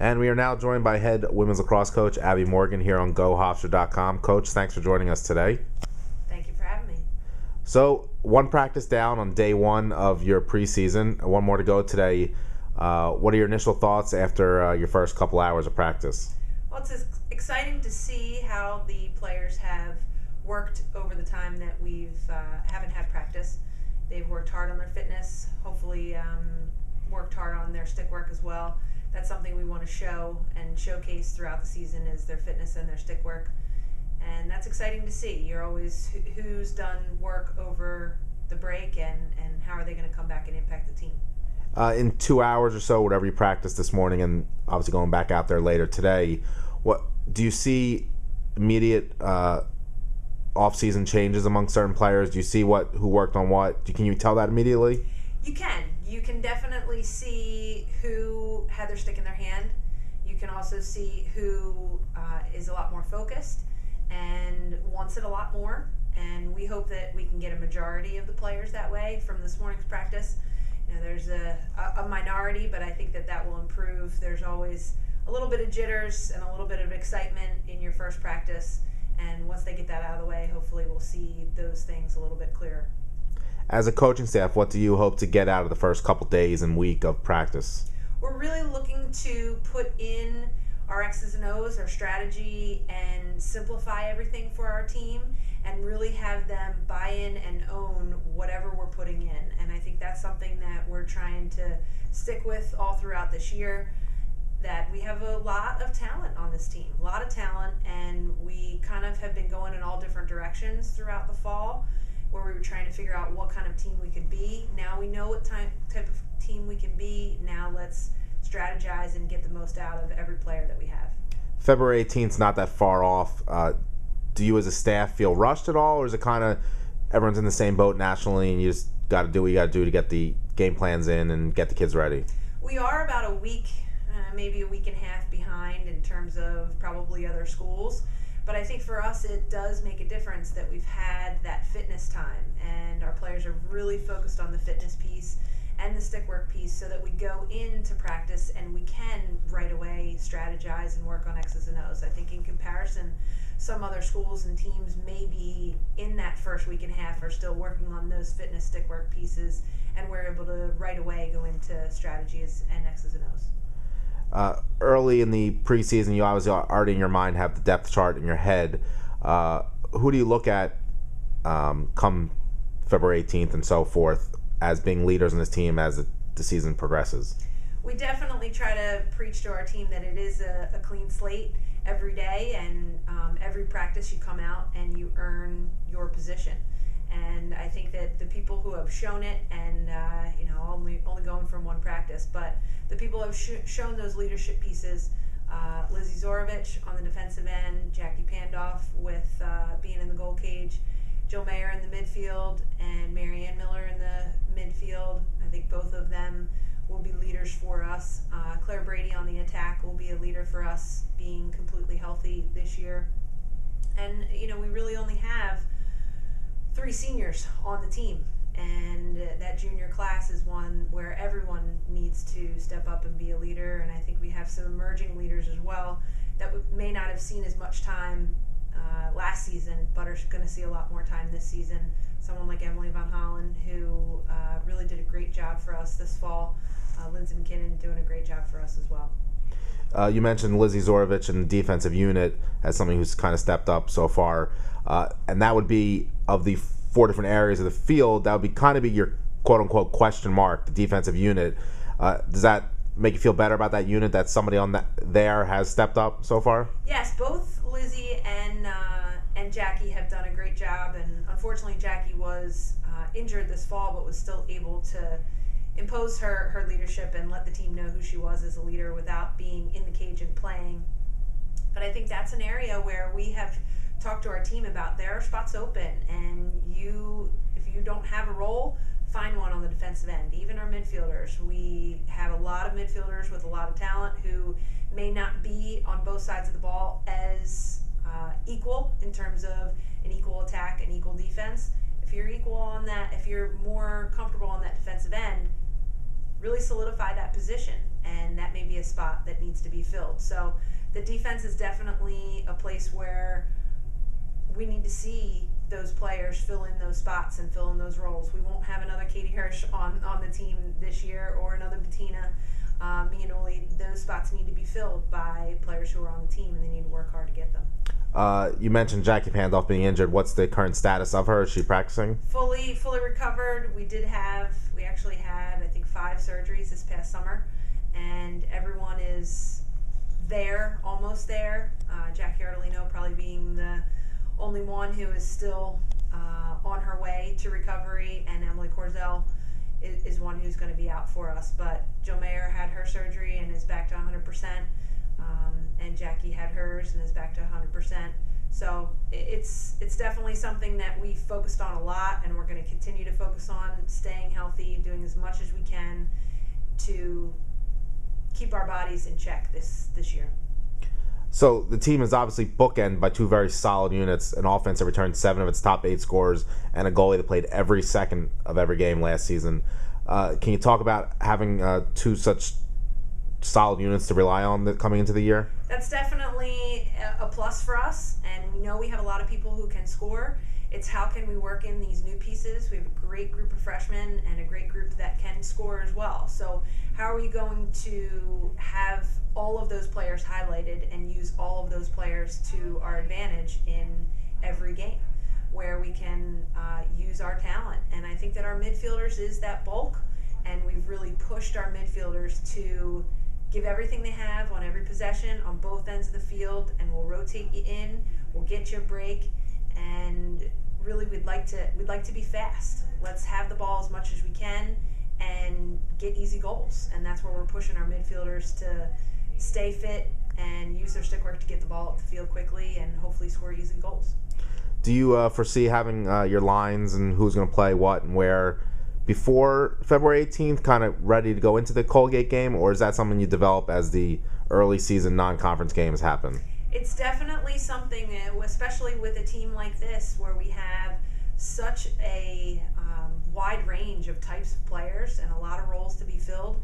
And we are now joined by head women's lacrosse coach Abby Morgan here on GoHofstra.com. Coach, thanks for joining us today. Thank you for having me. So, one practice down on day one of your preseason, one more to go today. What are your initial thoughts after your first couple hours of practice? Well, it's exciting to see how the players have worked over the time that we've haven't had practice. They've worked hard on their fitness, hopefully worked hard on their stick work as well. That's something we want to show and showcase throughout the season is their fitness and their stick work. And that's exciting to see. You're always who's done work over the break and how are they going to come back and impact the team. In 2 hours or so, whatever you practiced this morning and obviously going back out there later today, what do you see immediate off-season changes among certain players? Do you see who worked on what? Can you tell that immediately? You can. You can definitely see who had their stick in their hand. You can also see who is a lot more focused and wants it a lot more. And we hope that we can get a majority of the players that way from this morning's practice. You know, there's a minority, but I think that will improve. There's always a little bit of jitters and a little bit of excitement in your first practice. And once they get that out of the way, hopefully we'll see those things a little bit clearer. As a coaching staff, what do you hope to get out of the first couple days and week of practice? We're really looking to put in our X's and O's, our strategy, and simplify everything for our team and really have them buy in and own whatever we're putting in. And I think that's something that we're trying to stick with all throughout this year, that we have a lot of talent on this team, a lot of talent, and we kind of have been going in all different directions throughout the fall, where we were trying to figure out what kind of team we could be. Now we know what type of team we can be. Now let's strategize and get the most out of every player that we have. February 18th is not that far off. Do you as a staff feel rushed at all, or is it kind of everyone's in the same boat nationally and you just got to do what you got to do to get the game plans in and get the kids ready? We are about a week, maybe a week and a half behind in terms of probably other schools. But I think for us it does make a difference that we've had that fitness time and our players are really focused on the fitness piece and the stick work piece so that we go into practice and we can right away strategize and work on X's and O's. I think in comparison, some other schools and teams maybe in that first week and a half are still working on those fitness stick work pieces, and we're able to right away go into strategies and X's and O's. Early in the preseason, you obviously already in your mind have the depth chart in your head. Who do you look at come February 18th and so forth as being leaders in this team as the season progresses? We definitely try to preach to our team that it is a clean slate every day, and every practice you come out and you earn your position. And I think that the people who have shown it, and only going from one practice, but the people who have shown those leadership pieces, Lizzie Zorovich on the defensive end, Jackie Pandoff with being in the goal cage, Jill Mayer in the midfield, and Marianne Miller in the midfield. I think both of them will be leaders for us. Claire Brady on the attack will be a leader for us, being completely healthy this year. And we really only have 3 seniors on the team, and that junior class is one where everyone needs to step up and be a leader. And I think we have some emerging leaders as well that may not have seen as much time last season, but are going to see a lot more time this season. Someone like Emily Von Hollen, who really did a great job for us this fall. Lindsay McKinnon doing a great job for us as well. You mentioned Lizzie Zorovich in the defensive unit as somebody who's kind of stepped up so far. And that would be, of the 4 different areas of the field, that would kind of be your quote-unquote question mark, the defensive unit. Does that make you feel better about that unit, that somebody on there has stepped up so far? Yes, both Lizzie and Jackie have done a great job. And unfortunately, Jackie was injured this fall, but was still able to impose her leadership and let the team know who she was as a leader without being in the cage and playing. But I think that's an area where we have talked to our team about there are spots open, and if you don't have a role, find one on the defensive end. Even our midfielders, we have a lot of midfielders with a lot of talent who may not be on both sides of the ball as equal in terms of an equal attack and equal defense. If you're equal on that, if you're more comfortable on that defensive end, really solidify that position and that may be a spot that needs to be filled. So the defense is definitely a place where we need to see those players fill in those spots and fill in those roles. We won't have another Katie Hirsch on the team this year, or another Bettina Mignoli. Those spots need to be filled by players who are on the team, and they need to work hard to get them. You mentioned Jackie Pandolf being injured. What's the current status of her? Is she practicing? Fully recovered. We actually had, I think, 5 surgeries this past summer, and everyone is there, almost there. Jackie Ardolino probably being the only one who is still on her way to recovery, and Emily Korzell is one who's going to be out for us. But Joe Mayer had her surgery and is back to 100%, and Jackie had hers and is back to 100%. So it's definitely something that we focused on a lot, and we're going to continue to focus on staying healthy, doing as much as we can to keep our bodies in check this year. So the team is obviously bookended by 2 very solid units, an offense that returned 7 of its top 8 scorers, and a goalie that played every second of every game last season. Can you talk about having 2 such solid units to rely on coming into the year? That's definitely a plus for us, and we know we have a lot of people who can score. It's how can we work in these new pieces. We have a great group of freshmen and a great group that can score as well. So how are we going to have all of those players highlighted and use all of those players to our advantage in every game, where we can use our talent? And I think that our midfielders is that bulk, and we've really pushed our midfielders to give everything they have on every possession on both ends of the field, and we'll rotate you in, we'll get you a break, and really we'd like to be fast. Let's have the ball as much as we can and get easy goals, and that's where we're pushing our midfielders to stay fit and use their stick work to get the ball up the field quickly and hopefully score easy goals. Do you foresee having your lines and who's going to play what and where before February 18th, kind of ready to go into the Colgate game, or is that something you develop as the early season non-conference games happen? It's definitely something, especially with a team like this where we have such a wide range of types of players and a lot of roles to be filled.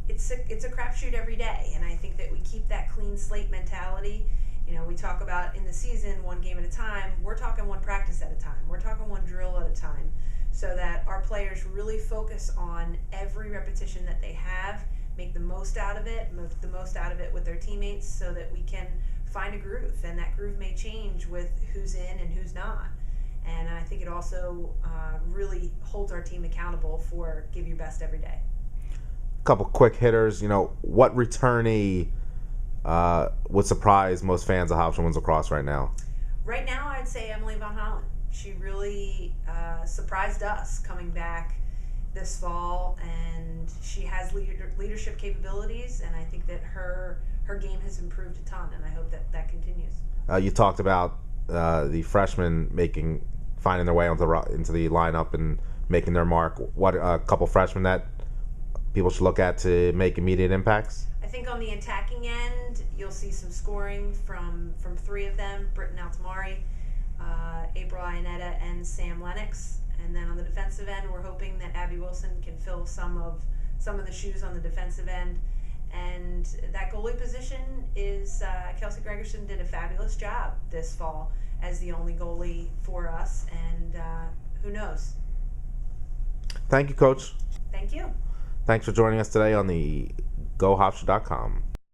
It's a crapshoot every day, and I think that we keep that clean slate mentality. You know, we talk about in the season 1 game at a time. We're talking 1 practice at a time. We're talking 1 drill at a time, so that our players really focus on every repetition that they have, make the most out of it, with their teammates, so that we can find a groove, and that groove may change with who's in and who's not. And I think it also really holds our team accountable for give your best every day. A couple quick hitters. You know, what returnee would surprise most fans of Hofstra women's lacrosse right now? Right now, I'd say Emily Von Holland. She really surprised us coming back this fall, and she has leadership capabilities, and I think that her game has improved a ton, and I hope that continues. You talked about the freshmen finding their way into the lineup and making their mark. What a couple freshmen that people should look at to make immediate impacts? I think on the attacking end, you'll see some scoring from 3 of them: Britton Altamari, April Ionetta, and Sam Lennox. And then on the defensive end, we're hoping that Abby Wilson can fill some of the shoes on the defensive end. And that goalie position is Kelsey Gregerson did a fabulous job this fall as the only goalie for us, and who knows? Thank you, Coach. Thank you. Thanks for joining us today on the GoHofstra.com.